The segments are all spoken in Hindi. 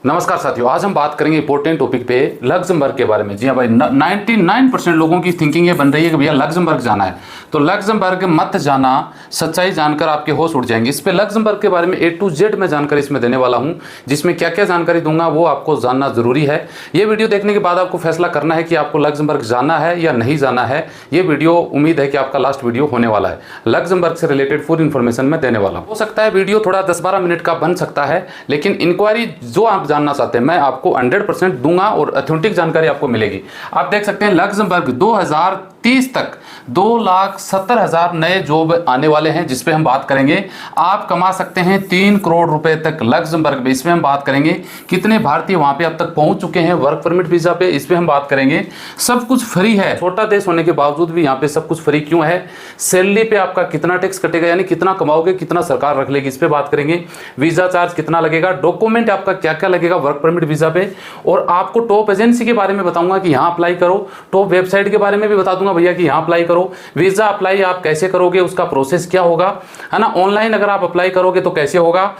नमस्कार साथियों, आज हम बात करेंगे इंपॉर्टेंट टॉपिक पे लग्जमबर्ग के बारे में। जी हाँ भाई, 99% लोगों की थिंकिंग ये बन रही है कि भैया लग्जमबर्ग जाना है, तो लग्जमबर्ग मत जाना। सच्चाई जानकर आपके होश उड़ जाएंगे। इस पे लग्जमबर्ग के बारे में A to Z मैं जानकारी इसमें देने वाला हूँ, जिसमें क्या क्या जानकारी दूंगा वो आपको जानना जरूरी है। ये वीडियो देखने के बाद आपको फैसला करना है कि आपको लग्जमबर्ग जाना है या नहीं जाना है। ये वीडियो उम्मीद है कि आपका लास्ट वीडियो होने वाला है। लग्जमबर्ग से रिलेटेड फुल इन्फॉर्मेशन मैं देने वाला हूँ। हो सकता है वीडियो थोड़ा 10-12 मिनट का बन सकता है, लेकिन इंक्वायरी जो आप जानना चाहते हैं मैं आपको 100% दूंगा और ऑथेंटिक जानकारी आपको मिलेगी। आप देख सकते हैं लग्जमबर्ग 2030 तक 2,70,000 नए जॉब आने वाले हैं, जिस पे हम बात करेंगे। आप कमा सकते हैं 3 करोड़ रुपए तक लग्जमबर्ग में। इसमें हम बात करेंगे कितने भारतीय वहां पे अब तक पहुंच चुके हैं वर्क परमिट वीजा पे, इस पे हम बात करेंगे। सब कुछ फ्री है, छोटा देश होने के बावजूद भी यहाँ पे सब कुछ फ्री क्यों है। सैलरी पे आपका कितना टैक्स कटेगा, यानी कितना कमाओगे कितना सरकार रख लेगी, इस पे बात करेंगे। वीजा चार्ज कितना लगेगा, डॉक्यूमेंट आपका क्या क्या लगेगा वर्क परमिट वीजा पे, और आपको टॉप एजेंसी के बारे में बताऊंगा कि यहाँ अप्लाई करो। टॉप वेबसाइट के बारे में भी बता दूंगा भैया कि यहाँ अप्लाई करो। वीजा अप्लाई आप कैसे करोगे, उसका प्रोसेस क्या होगा, है ना। ऑनलाइन अगर आप अप्लाई करोगे तो कैसे होगा,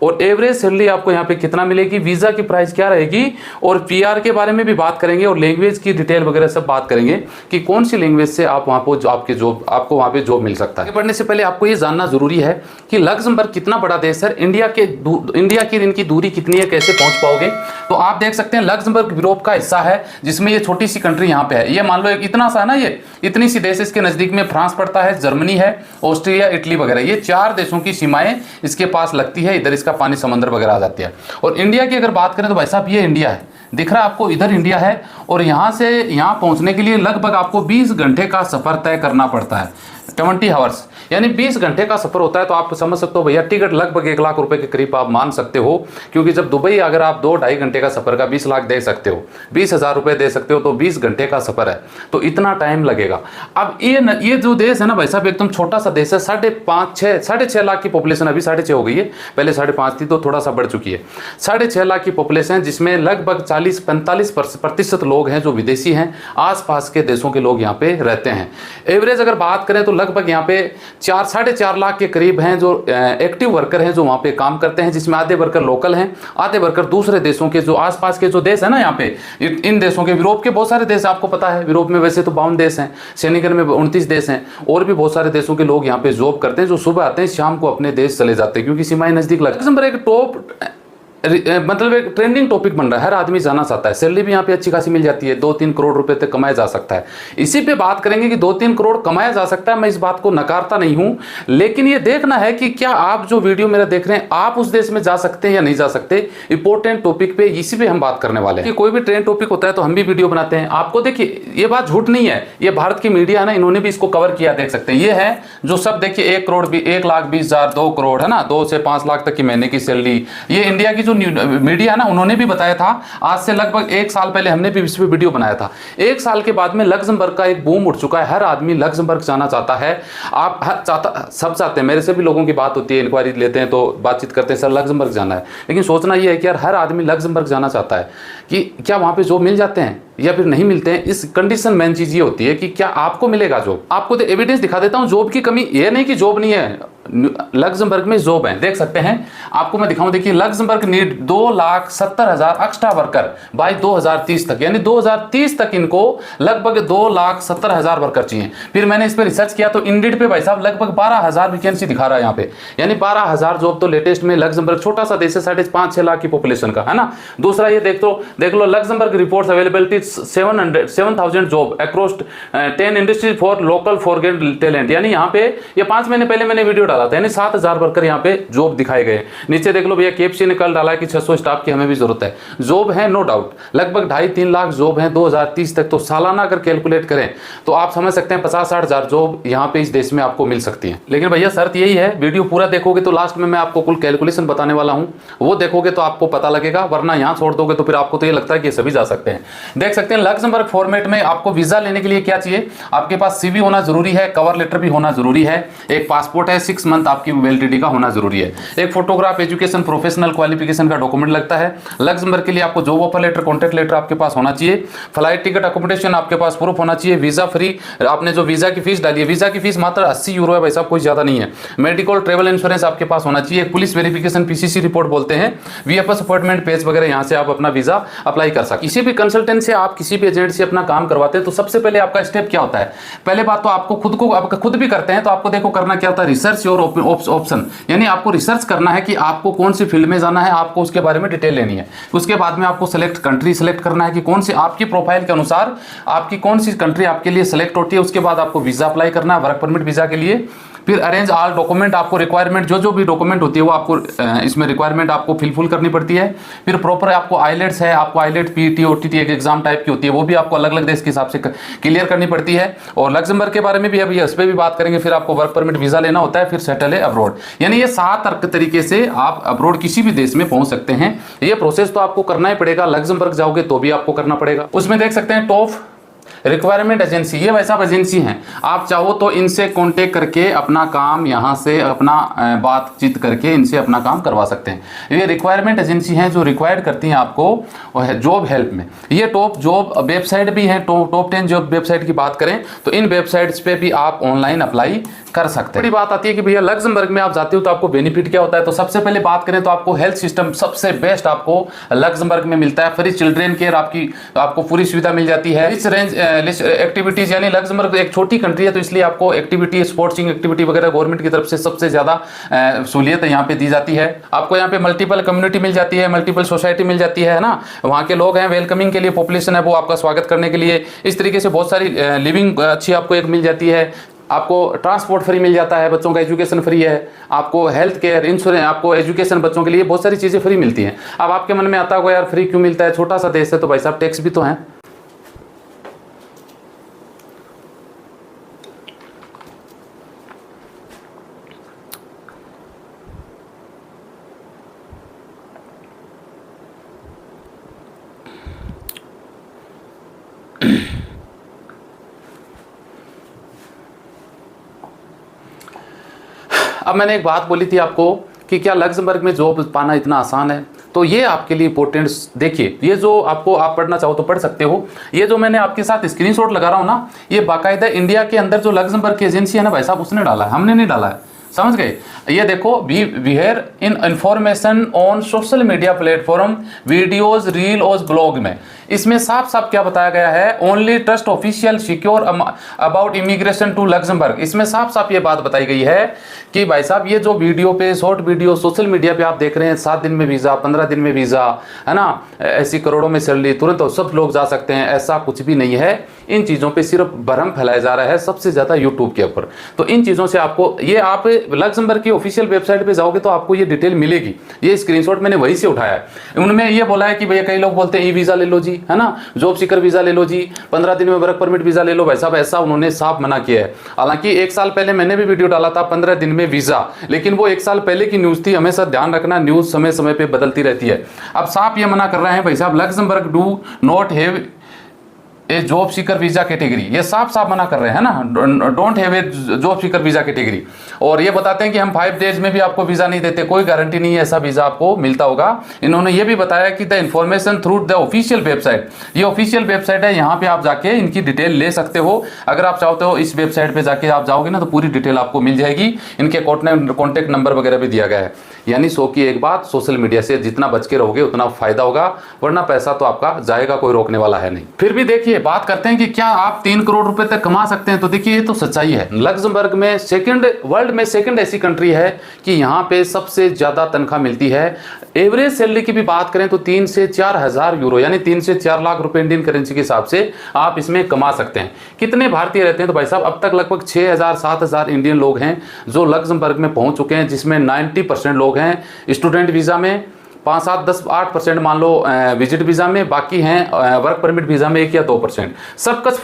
और एवरेज सैलरी आपको यहाँ पे कितना मिलेगी, वीजा की प्राइस क्या रहेगी, और पीआर के बारे में भी बात करेंगे, और लैंग्वेज की डिटेल वगैरह सब बात करेंगे कि कौन सी लैंग्वेज से आप वहाँ पर आपके जॉब आपको वहाँ पे जॉब मिल सकता है। आगे बढ़ने से पहले आपको ये जानना जरूरी है कि लग्जमबर्ग कितना बड़ा देश है, इंडिया की इनकी दूरी कितनी है, कैसे पहुंच पाओगे। तो आप देख सकते हैं लग्जमबर्ग यूरोप का हिस्सा है, जिसमें ये छोटी सी कंट्री यहाँ पे है। ये मान लो इतना सा है ना, ये इतनी सी देश, इसके नजदीक में फ्रांस पड़ता है, जर्मनी है, ऑस्ट्रेलिया, इटली वगैरह, ये 4 देशों की सीमाएं इसके पास लगती है। इधर इसका पानी समंदर वगैरह आ जाती है। और इंडिया की अगर बात करें तो भाई साहब ये इंडिया है, दिख रहा है आपको, इधर इंडिया है, और यहां से यहां पहुंचने के लिए लगभग आपको 20 घंटे का सफर तय करना पड़ता है। 20 आवर्स यानी 20 घंटे का सफर होता है। तो आप समझ सकते हो भैया टिकट लगभग 1 लाख रुपए के करीब आप मान सकते हो, क्योंकि जब दुबई अगर आप 2-2.5 घंटे का सफर का 20 लाख दे सकते हो, 20,000 रुपए दे सकते हो, तो 20 घंटे का सफर है, तो इतना टाइम लगेगा। अब ये जो देश है ना भाई साहब, एकदम छोटा सा देश है। 5.5-6.5 लाख की पॉपुलेशन, अभी 6.5 हो गई है, पहले 5.5 थी, तो थोड़ा सा बढ़ चुकी है। 6.5 लाख की पॉपुलेशन है, जिसमें लगभग 40-45% लोग हैं जो विदेशी हैं, आसपास के देशों के लोग यहाँ पे रहते हैं। एवरेज अगर बात करें तो लगभग यहाँ पे 4-4.5 लाख के करीब हैं जो एक्टिव वर्कर हैं जो वहाँ पे काम करते हैं, जिसमें आधे वर्कर लोकल हैं, आधे वर्कर दूसरे देशों के, जो आसपास के जो देश है ना यहाँ पे, इन देशों के, यूरोप के बहुत सारे देश आपको पता है। यूरोप में वैसे तो 52 देश हैं, शेंगेन में 29 देश हैं, और भी बहुत सारे देशों के लोग यहाँ पे जॉब करते हैं, जो सुबह आते हैं शाम को अपने देश चले जाते हैं, क्योंकि सीमाएं नजदीक लगती है। एक टॉप मतलब एक ट्रेंडिंग टॉपिक बन रहा है, हर आदमी जाना चाहता है। सैलरी भी यहाँ पे अच्छी खासी मिल जाती है, 2-3 करोड़ रुपए तक कमाया जा सकता है। इसी पे बात करेंगे कि 2-3 करोड़ कमाया जा सकता है, मैं इस बात को नकारता नहीं हूं, लेकिन ये देखना है कि क्या आप जो वीडियो मेरा देख रहे हैं आप उस देश में जा सकते हैं या नहीं जा सकते। इंपॉर्टेंट टॉपिक पे इसी पे हम बात करने वाले हैं कि कोई भी ट्रेंड टॉपिक होता है तो हम भी वीडियो बनाते हैं। आपको देखिए ये बात झूठ नहीं है, ये भारत की मीडिया है ना, इन्होंने भी इसको कवर किया, देख सकते हैं। ये है जो सब देखिए 1,20,000 2 करोड़ है ना, 2 से 5 लाख तक की महीने की सैलरी। ये इंडिया की जो मीडिया ना, उन्होंने भी बताया था, आज से लगभग 1 साल पहले हमने भी इस पे वीडियो बनाया था। 1 साल के बाद में लग्जमबर्ग का एक बूम उठ चुका है, हर आदमी लग्जमबर्ग जाना चाहता है। सब चाहते हैं, मेरे से भी लोगों की बात होती है, इंक्वायरी लेते हैं तो बातचीत करते हैं, सर लग्जमबर्ग जाना है। लेकिन सोचना यह है कि यार हर आदमी लग्जमबर्ग जाना चाहता है कि क्या वहां पे जॉब मिल जाते हैं या फिर नहीं मिलते हैं। इस कंडीशन मेन चीज ये होती है कि क्या आपको मिलेगा जॉब। आपको तो एविडेंस दिखा देता हूं जॉब की कमी, ये नहीं कि जॉब नहीं है, लग्जमबर्ग में जॉब है, देख सकते हैं। आपको मैं दिखाऊं, देखिए Luxembourg need 2,70,000 extra worker by 2030 तक, यानी 2030 तक इनको लगभग 2,70,000 वर्कर चाहिए। फिर मैंने इस पर रिसर्च किया तो इंडीड पे भाई साहब लगभग 12,000 वैकेंसी दिखा रहा है यहाँ पे, यानी 12,000 जॉब तो लेटेस्ट में। लग्जमबर्ग छोटा सा देश है, 5.5-6 लाख की पॉपुलेशन का, है ना। दूसरा ये देख लो Luxembourg reports availability 7,000 job across 10 industries for local foreign talent, यानी यहाँ पे ये 5 महीने पहले मैंने वीडियो डाला था, यानी 7,000 वर्कर यहाँ पे जॉब दिखाए गए। नीचे देख लो भैया केएफसी ने कल डाला है कि 600 स्टाफ की हमें भी जरूरत है। जॉब है नो डाउट, लगभग 2.5-3 लाख जॉब है 2030 तक। तो सालाना अगर कैलकुलेट करें तो आप समझ सकते हैं 50-60 हजार जॉब यहाँ पे इस देश में आपको मिल सकती है। लेकिन भैया शर्त यही है, वीडियो पूरा देखोगे तो लास्ट में मैं आपको कुल कैलकुलेशन बताने वाला हूँ, वो देखोगे तो आपको पता लगेगा, वरना यहाँ छोड़ दोगे तो फिर आपको तो ये लगता है कि सभी जा सकते हैं। देख सकते हैं लग्जमबर्ग फॉर्मेट में आपको वीजा लेने के लिए क्या चाहिए, आपके पास CV होना जरूरी है, कवर लेटर भी होना जरूरी है, एक पासपोर्ट है, 6 6 मंथ आपकी वैलिडिटी का होना जरूरी है। एक फोटोग्राफ, एजुकेशन, प्रोफेशनल क्वालिफिकेशन का डॉक्यूमेंट लगता है। लग्जमबर्ग के लिए आपको job offer letter, contact letter आपके पास होना चाहिए। फ्लाइट टिकट, अकोमोडेशन आपके पास प्रूफ होना चाहिए। वीजा फ्री, आपने जो वीजा की फीस डाली है, वीजा की फीस मात्र 80 यूरो है भाई साहब, कोई ज्यादा नहीं है। मेडिकल, ट्रेवल इंश्योरेंस आपके पास होना चाहिए। पुलिस वेरिफिकेशन, पीसीसी रिपोर्ट बोलते हैं, वीएफएस अपॉइंटमेंट पेज वगैरह, यहाँ से आप अपना वीजा अप्लाई कर सकते। किसी भी कंसल्टेंट से आप किसी भी एजेंट से अपना काम करवाते हैं तो सबसे पहले आपका स्टेप क्या होता है? पहले बात तो आपको खुद को, आप खुद भी करते हैं तो आपको देखो करना क्या होता है, रिसर्च और ऑप्शन, यानी आपको रिसर्च करना है कि आपको कौन सी फील्ड में जाना है, आपको उसके बारे में डिटेल लेनी है। उसके बाद में आपको सेलेक्ट कंट्री सेलेक्ट करना है कि कौन सी आपकी प्रोफाइल के अनुसार आपकी कौन सी कंट्री आपके लिए सेलेक्ट होती है। उसके बाद आपको वीजा अप्लाई करना है, वर्क परमिट वीजा के लिए। फिर अरेंज ऑल डॉक्यूमेंट, आपको रिक्वायरमेंट जो भी डॉक्यूमेंट होती है वो आपको इसमें रिक्वायरमेंट आपको फिलफुल करनी पड़ती है। फिर प्रॉपर आपको आईलेट्स है, आपको आईलेट पीटी ओटीटी एक एग्जाम टाइप की होती है, वो भी आपको अलग अलग देश के हिसाब से क्लियर करनी पड़ती है। और लग्जमबर्ग के बारे में भी अभी इस पर भी बात करेंगे। फिर आपको वर्क परमिट वीजा लेना होता है, फिर सेटल है अब्रॉड। यानी ये 7 तरीके से आप अब्रॉड किसी भी देश में पहुंच सकते हैं। ये प्रोसेस तो आपको करना ही पड़ेगा, लग्जमबर्ग जाओगे तो भी आपको करना पड़ेगा। उसमें देख सकते हैं टॉप रिक्वायरमेंट एजेंसी, ये वैसा एजेंसी हैं, आप चाहो तो इनसे कांटेक्ट करके अपना काम यहाँ से अपना बातचीत करके इनसे अपना काम करवा सकते हैं। ये रिक्वायरमेंट एजेंसी हैं जो रिक्वायर्ड करती हैं आपको जॉब हेल्प में। ये टॉप जॉब वेबसाइट भी हैं, टॉप 10 जॉब वेबसाइट की बात करें तो इन वेबसाइट्स पे भी आप ऑनलाइन अप्लाई कर सकते हैं। बड़ी बात आती है कि भैया लग्जमबर्ग में आप जाते हो तो आपको बेनिफिट क्या होता है। तो सबसे पहले बात करें तो आपको हेल्थ सिस्टम सबसे बेस्ट आपको लग्जमबर्ग में मिलता है। फ्री चिल्ड्रेन केयर आपको पूरी सुविधा मिल जाती है। रिच रेंज एक्टिविटीज, यानी लग्जमबर्ग एक छोटी कंट्री है तो इसलिए आपको एक्टिविटी, स्पोर्ट्सिंग एक्टिविटी वगैरह गवर्नमेंट की तरफ से सबसे ज्यादा सहूलियत यहाँ पे दी जाती है। आपको यहाँ पे मल्टीपल कम्युनिटी मिल जाती है, मल्टीपल सोसाइटी मिल जाती है ना, वहाँ के लोग हैं वेलकमिंग के लिए, पॉपुलेशन है वो आपका स्वागत करने के लिए। इस तरीके से बहुत सारी लिविंग अच्छी आपको एक मिल जाती है। आपको ट्रांसपोर्ट फ्री मिल जाता है, बच्चों का एजुकेशन फ्री है, आपको हेल्थ केयर, इंश्योरेंस, आपको एजुकेशन बच्चों के लिए बहुत सारी चीज़ें फ्री मिलती हैं। अब आपके मन में आता होगा यार फ्री क्यों मिलता है, छोटा सा देश है तो भाई साहब टैक्स भी तो है। अब मैंने एक बात बोली थी आपको कि क्या लग्जमबर्ग में जॉब पाना इतना आसान है, तो ये आपके लिए इंपॉर्टेंट देखिए, ये जो आपको आप पढ़ना चाहो तो पढ़ सकते हो। ये जो मैंने आपके साथ स्क्रीनशॉट लगा रहा हूँ ना, ये बाकायदा इंडिया के अंदर जो लग्जमबर्ग की एजेंसी है ना भाई साहब, उसने डाला है, हमने नहीं डाला है, समझ गए। ये देखो, we where in information on social media platform, videos, reel और ब्लॉग में इसमें साफ साफ क्या बताया गया है, only trust official secure about immigration to Luxembourg. इसमें साफ साफ ये बात बताई गई है कि भाई साहब ये जो वीडियो पे, शॉर्ट वीडियो सोशल मीडिया पे आप देख रहे हैं, 7 दिन में वीज़ा, 15 दिन में वीज़ा, है ना, ऐसी करोड़ों में सैलरी, तुरंत तो सब लोग जा सकते हैं, ऐसा कुछ भी नहीं है। इन चीज़ों पे सिर्फ भ्रम फैलाया जा रहा है, सबसे ज़्यादा यूट्यूब के ऊपर। तो इन चीज़ों से आपको, ये आप लग्जमबर्ग की ऑफिशियल वेबसाइट पे जाओगे तो आपको ये डिटेल मिलेगी। ये स्क्रीनशॉट मैंने वहीं से उठाया है। उनमें ये बोला है कि भैया, कई लोग बोलते हैं ई वीज़ा ले लो जी, है ना, जॉब सीकर वीज़ा ले लो जी, 15 दिन में वर्क परमिट वीज़ा ले लो। भाई साहब ऐसा उन्होंने साफ मना किया है। हालांकि 1 साल पहले मैंने भी वीडियो डाला था 15 दिन में वीज़ा, लेकिन वो 1 साल पहले की न्यूज़ थी। हमेशा ध्यान रखना, न्यूज़ समय समय पर बदलती रहती है। अब साफ ये मना कर रहे हैं भाई साहब, Luxembourg do not have a job seeker visa category, ये साफ साफ मना कर रहे हैं ना, don't have a job seeker visa category. और ये बताते हैं कि हम 5 डेज में भी आपको वीजा नहीं देते, कोई गारंटी नहीं है ऐसा वीजा आपको मिलता होगा। इन्होंने ये भी बताया कि the information through the official website, ये ऑफिशियल वेबसाइट है, यहाँ पे आप जाके इनकी डिटेल ले सकते हो। अगर आप चाहते हो इस वेबसाइट पे जाके आप जाओगे ना तो पूरी डिटेल आपको मिल जाएगी। इनके कॉन्टेक्ट नंबर वगैरह भी दिया गया है। यानी 100 की एक बात, सोशल मीडिया से जितना बच के रहोगे उतना फायदा होगा, वरना पैसा तो आपका जाएगा, कोई रोकने वाला है नहीं। फिर भी देखिए, बात करते हैं कि क्या आप 3 करोड़ रुपए तक कमा सकते हैं, तो देखिए ये तो सच्चाई है। लग्जमबर्ग में वर्ल्ड में सेकंड ऐसी कंट्री है कि यहाँ पे सबसे ज्यादा तनख्वाह मिलती है। एवरेज सैलरी की भी बात करें तो 3 से 4 हज़ार यूरो, यानी 3 से 4 लाख रुपए इंडियन करेंसी के हिसाब से आप इसमें कमा सकते हैं। कितने भारतीय रहते हैं, तो भाई साहब अब तक लगभग 6,000 7,000 इंडियन लोग हैं जो लग्जमबर्ग में पहुंच चुके हैं, जिसमें 90% लोग हैं स्टूडेंट वीजा में, 5, 7, 10, 8% मान लो विजिट वीज़ा में, बाकी हैं वर्क परमिट वीज़ा में 1 या 2%। सब कुछ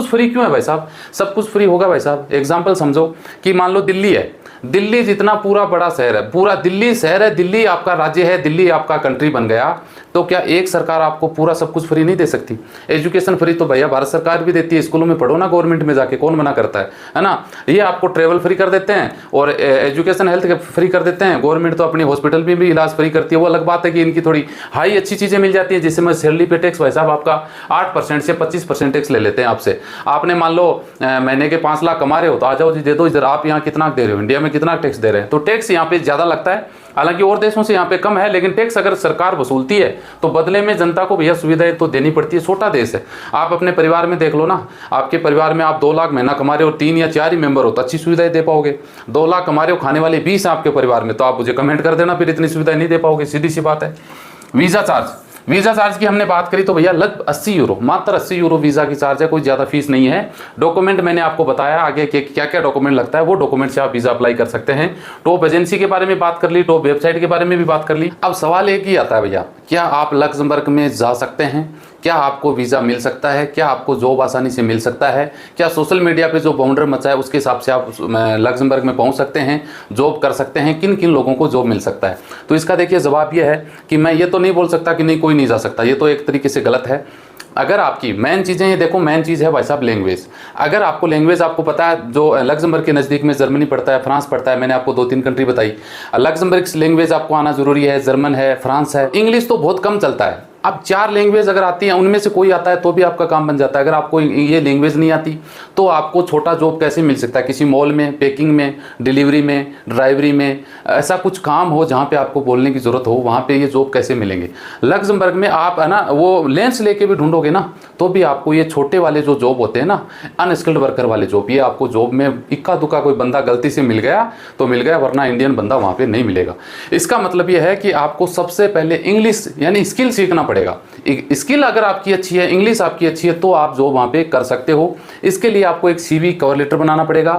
फ्री क्यों है भाई साहब? सब कुछ फ्री होगा भाई साहब। एग्जाम्पल समझो कि मान लो दिल्ली है, दिल्ली जितना पूरा बड़ा शहर है, पूरा दिल्ली शहर है, दिल्ली आपका राज्य है, दिल्ली आपका कंट्री बन गया, तो क्या एक सरकार आपको पूरा सब कुछ फ्री नहीं दे सकती? एजुकेशन फ्री तो भैया भारत सरकार भी देती है, स्कूलों में पढ़ो ना गवर्नमेंट में जाके, कौन मना करता है ना? ये आपको ट्रेवल फ्री कर देते हैं और एजुकेशन हेल्थ फ्री कर देते हैं। गवर्नमेंट तो अपनी हॉस्पिटल में भी इलाज फ्री करती है। वो अलग बात है कि इनकी थोड़ी हाई अच्छी चीज़ें मिल जाती हैं, जिसमें सैलरी पे टैक्स भाई साहब आपका 8% से 25% टैक्स ले लेते हैं आपसे। आपने मान लो महीने के 5 लाख कमा रहे हो तो आ जाओ जी दे दो इधर। आप यहाँ कितना दे रहे हो? इंडिया में कितना टैक्स दे रहे हैं? तो टैक्स यहाँ पे ज़्यादा लगता है, हालांकि और देशों से यहाँ पे कम है, लेकिन टैक्स अगर सरकार वसूलती है तो बदले में जनता को भैया सुविधाएं तो देनी पड़ती है। छोटा देश है, आप अपने परिवार में देख लो ना, आपके परिवार में आप 2 लाख महीना कमा रहे हो, 3 या 4 ही मेंबर हो तो अच्छी सुविधाएं दे पाओगे। 2 लाख कमा रहे हो, खाने वाले 20 आपके परिवार में, तो आप मुझे कमेंट कर देना, फिर इतनी सुविधाएं नहीं दे पाओगे, सीधी सी बात है। वीज़ा चार्ज की हमने बात करी तो भैया लगभग 80 यूरो, मात्र 80 यूरो वीज़ा की चार्ज है, कोई ज़्यादा फीस नहीं है। डॉक्यूमेंट मैंने आपको बताया आगे क्या क्या डॉक्यूमेंट लगता है, वो डॉक्यूमेंट से आप वीज़ा अप्लाई कर सकते हैं। टॉप एजेंसी के बारे में बात कर ली, टॉप वेबसाइट के बारे में भी बात कर ली। अब सवाल एक ही आता है भैया, क्या आप लक्ज़मबर्ग में जा सकते हैं? क्या आपको वीज़ा मिल सकता है? क्या आपको जॉब आसानी से मिल सकता है? क्या सोशल मीडिया पे जो बाउंडर मचा है उसके हिसाब से आप लक्ज़मबर्ग में पहुंच सकते हैं, जॉब कर सकते हैं? किन किन लोगों को जॉब मिल सकता है? तो इसका देखिए जवाब ये है कि मैं ये तो नहीं बोल सकता कि नहीं कोई नहीं जा सकता, ये तो एक तरीके से गलत है। अगर आपकी मेन चीज़ें ये देखो, मेन चीज़ है भाई साहब लैंग्वेज। अगर आपको लैंग्वेज आपको पता है, जो लक्ज़मबर्ग के नज़दीक में जर्मनी पड़ता है, फ्रांस पड़ता है, मैंने आपको 2-3 कंट्री बताई। लक्ज़मबर्ग की लैंग्वेज आपको आना जरूरी है, जर्मन है, फ्रांस है। इंग्लिश तो बहुत कम चलता है। अब 4 लैंग्वेज अगर आती हैं, उनमें से कोई आता है तो भी आपका काम बन जाता है। अगर आपको ये लैंग्वेज नहीं आती तो आपको छोटा जॉब कैसे मिल सकता है? किसी मॉल में, पैकिंग में, डिलीवरी में, ड्राइवरी में, ऐसा कुछ काम हो जहाँ पे आपको बोलने की ज़रूरत हो, वहाँ पे ये जॉब कैसे मिलेंगे? लक्ज़मबर्ग में आप है ना वो लेंस लेके भी ढूंढोगे ना तो भी आपको ये छोटे वाले जो जॉब होते हैं ना, अनस्किल्ड वर्कर वाले जॉब, ये आपको जॉब में इक्का दुक्का कोई बंदा गलती से मिल गया तो मिल गया, वरना इंडियन बंदा वहाँ पर नहीं मिलेगा। इसका मतलब ये है कि आपको सबसे पहले इंग्लिश यानी स्किल सीखना पड़ेगा। स्किल अगर आपकी अच्छी है, इंग्लिश आपकी अच्छी है, तो आप जॉब वहाँ पे कर सकते हो। इसके लिए आपको एक CV कवर लेटर बनाना पड़ेगा,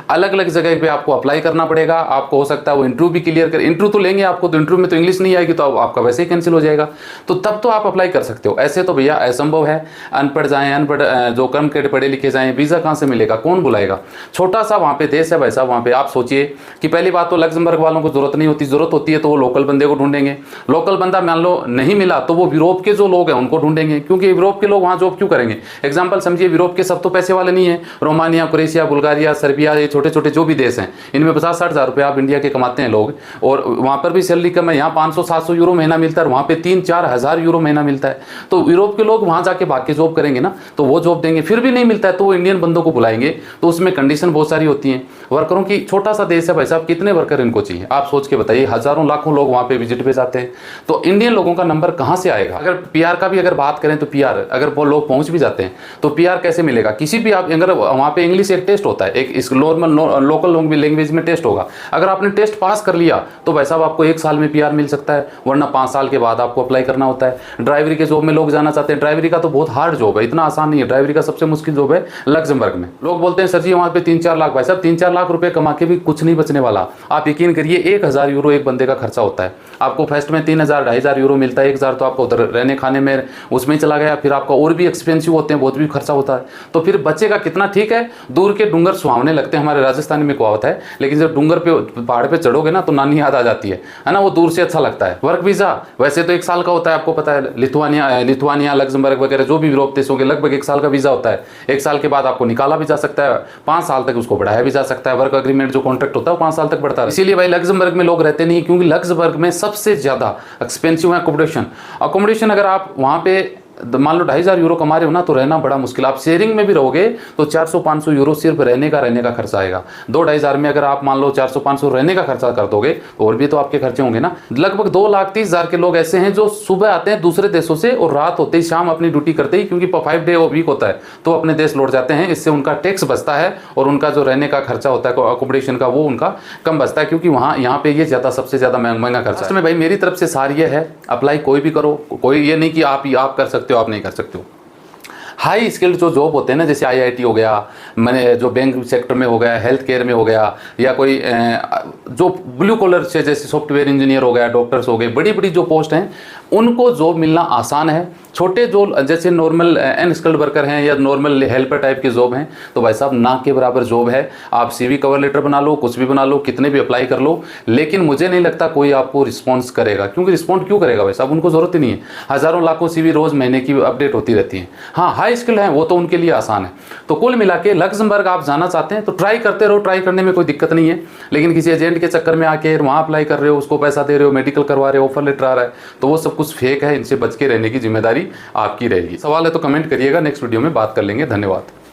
अलग अलग जगह पे आपको अप्लाई करना पड़ेगा। आपको हो सकता है वो इंटरव्यू भी क्लियर कर, इंटरव्यू तो लेंगे आपको, तो इंटरव्यू में तो इंग्लिश नहीं आएगी तो आपका वैसे ही कैंसिल हो जाएगा, तो तब तो आप अप्लाई कर सकते हो। ऐसे तो भैया असंभव है, अनपढ़ जाएँ, अनपढ़ जो कम के पढ़े लिखे जाएँ, वीज़ा कहाँ से मिलेगा, कौन बुलाएगा? छोटा सा वहाँ पे देश है भाई साहब। वहाँ पे आप सोचिए कि पहली बात तो लक्ज़मबर्ग वालों को जरूरत नहीं होती, जरूरत होती है तो वो लोकल बंदे को ढूंढेंगे। लोकल बंदा मान लो नहीं मिला तो वो यूरोप के जो लोग हैं उनको ढूंढेंगे, क्योंकि यूरोप के लोग वहाँ जॉब क्यों करेंगे? एग्जांपल समझिए, यूरोप के सब तो पैसे वाले नहीं है। रोमानिया, क्रोएशिया, बुल्गारिया, सर्बिया, ये छोटे छोटे जो भी देश हैं, इनमें 50-60 हज़ार रुपये आप इंडिया के कमाते हैं लोग, और वहाँ पर भी सैलरी कम है। यहाँ 500-700 यूरो महीना मिलता है, वहाँ पे 3-4 हज़ार यूरो महीना मिलता है। तो यूरोप के लोग वहाँ जाके भाग के जॉब करेंगे ना, तो वो जॉब देंगे। फिर भी नहीं मिलता है तो वो इंडियन बंदों को बुलाएंगे, तो उसमें कंडीशन बहुत सारी होती हैं। वर्करों की, छोटा सा देश है भाई साहब, कितने वर्कर इनको चाहिए? आप सोच के बताइए, हज़ारों लाखों लोग वहाँ पे विजिट पे जाते हैं, तो इंडियन लोगों का नंबर कहाँ से आएगा? अगर PR का भी अगर बात करें तो PR अगर वो लोग पहुंच भी जाते हैं तो PR कैसे मिलेगा? किसी भी आप अगर वहाँ पे इंग्लिश एक टेस्ट होता है, एक इस नॉर्मल लोकल लैंग्वेज में टेस्ट होगा। अगर आपने टेस्ट पास कर लिया तो भाई साहब आपको 1 साल में PR मिल सकता है, वरना 5 साल के बाद आपको अप्लाई करना होता है। ड्राइवरी के जॉब में लोग जाना चाहते हैं, ड्राइवरी का तो बहुत हार्ड जॉब है, इतना आसान नहीं है। ड्राइवरी का सबसे मुश्किल जॉब है लक्ज़मबर्ग में। लोग बोलते हैं सर जी वहाँ पे 3-4 लाख, भाई साहब 3-4 लाख रुपये कमा के भी कुछ नहीं बचने वाला। आप यकीन करिए 1000 यूरो एक बंदे का खर्चा होता है। आपको फर्स्ट में 3000-2500 यूरो मिलता है, 1000 तो आपको उधर रहने खाने में उसमें चला गया, फिर आपका और भी एक्सपेंसिव होते हैं, बहुत भी खर्चा होता है, तो फिर बचेगा कितना? ठीक है, दूर के डूंगर सुहावने लगते हैं, हमारे राजस्थान में कहावत है, लेकिन जब डूंगर पे पहाड़ पे चढ़ोगे ना तो नानी याद आ जाती है ना, वो दूर से अच्छा लगता है। वर्क वीज़ा वैसे तो 1 साल का होता है, आपको पता है। लिथुआनिया, लक्ज़मबर्ग वगैरह जो भी यूरोप देशों के लगभग 1 साल का वीज़ा होता है। 1 साल के बाद आपको निकाला भी जा सकता है, 5 साल तक उसको बढ़ाया भी जा सकता है। वर्क एग्रीमेंट जो कॉन्ट्रैक्ट होता है वो 5 साल तक बढ़ता है। इसीलिए भाई लक्ज़मबर्ग में लोग रहते नहीं, क्योंकि लक्ज़मबर्ग में सबसे ज़्यादा एक्सपेंसिव है अकोमोडेशन। अगर आप वहाँ पे मान लो 2500 यूरो कमा रहे हो ना, तो रहना बड़ा मुश्किल। आप शेयरिंग में भी रहोगे तो 400-500 यूरो सिर्फ रहने का खर्चा आएगा। 2-2500 में अगर आप मान लो 400-500 रहने का खर्चा कर दोगे तो और भी तो आपके खर्चे होंगे ना। लगभग 2,30,000 के लोग ऐसे हैं जो सुबह आते हैं दूसरे देशों से और रात होते ही शाम अपनी ड्यूटी करते ही, क्योंकि 5 डे वीक होता है, तो अपने देश लौट जाते हैं। इससे उनका टैक्स बचता है और उनका जो रहने का खर्चा होता है अकोमोडेशन का, वो उनका कम बचता है, क्योंकि वहाँ यहाँ पे ये ज़्यादा सबसे ज़्यादा महंगा खर्चा है। भाई मेरी तरफ से सारी ये है, अप्लाई कोई भी करो, कोई ये नहीं कि आप कर सकते हो आप नहीं कर सकते हो। हाई स्किल्ड जो जॉब होते हैं ना, जैसे आईआईटी हो गया, मैंने जो बैंक सेक्टर में हो गया, हेल्थ केयर में हो गया, या कोई जो ब्लू कॉलर से जैसे सॉफ्टवेयर इंजीनियर हो गया, डॉक्टर्स हो गए, बड़ी बड़ी जो पोस्ट हैं उनको जॉब मिलना आसान है। छोटे जो जैसे नॉर्मल अनस्किल्ड वर्कर हैं या नॉर्मल हेल्पर टाइप की जॉब हैं, तो भाई साहब ना के बराबर जॉब है। आप सीवी कवर लेटर बना लो, कुछ भी बना लो, कितने भी अप्लाई कर लो, लेकिन मुझे नहीं लगता कोई आपको रिस्पॉन्स करेगा। क्योंकि रिस्पॉन्ड क्यों करेगा भाई साहब, उनको ज़रूरत ही नहीं है। हज़ारों लाखों सीवी रोज़ महीने की अपडेट होती रहती हैं। हाँ, हाई स्किल है वो तो उनके लिए आसान है। तो कुल मिला के लक्समबर्ग आप जाना चाहते हैं तो ट्राई करते रहो, ट्राई करने में कोई दिक्कत नहीं है। लेकिन किसी एजेंट के चक्कर में आके वहाँ अप्लाई कर रहे हो, उसको पैसा दे रहे हो, मेडिकल करवा रहे हो, ऑफर लेटर आ रहा है, तो वो सब कुछ फेक है। इनसे बच के रहने की जिम्मेदारी आपकी रहेगी। सवाल है तो कमेंट करिएगा, नेक्स्ट वीडियो में बात कर लेंगे। धन्यवाद।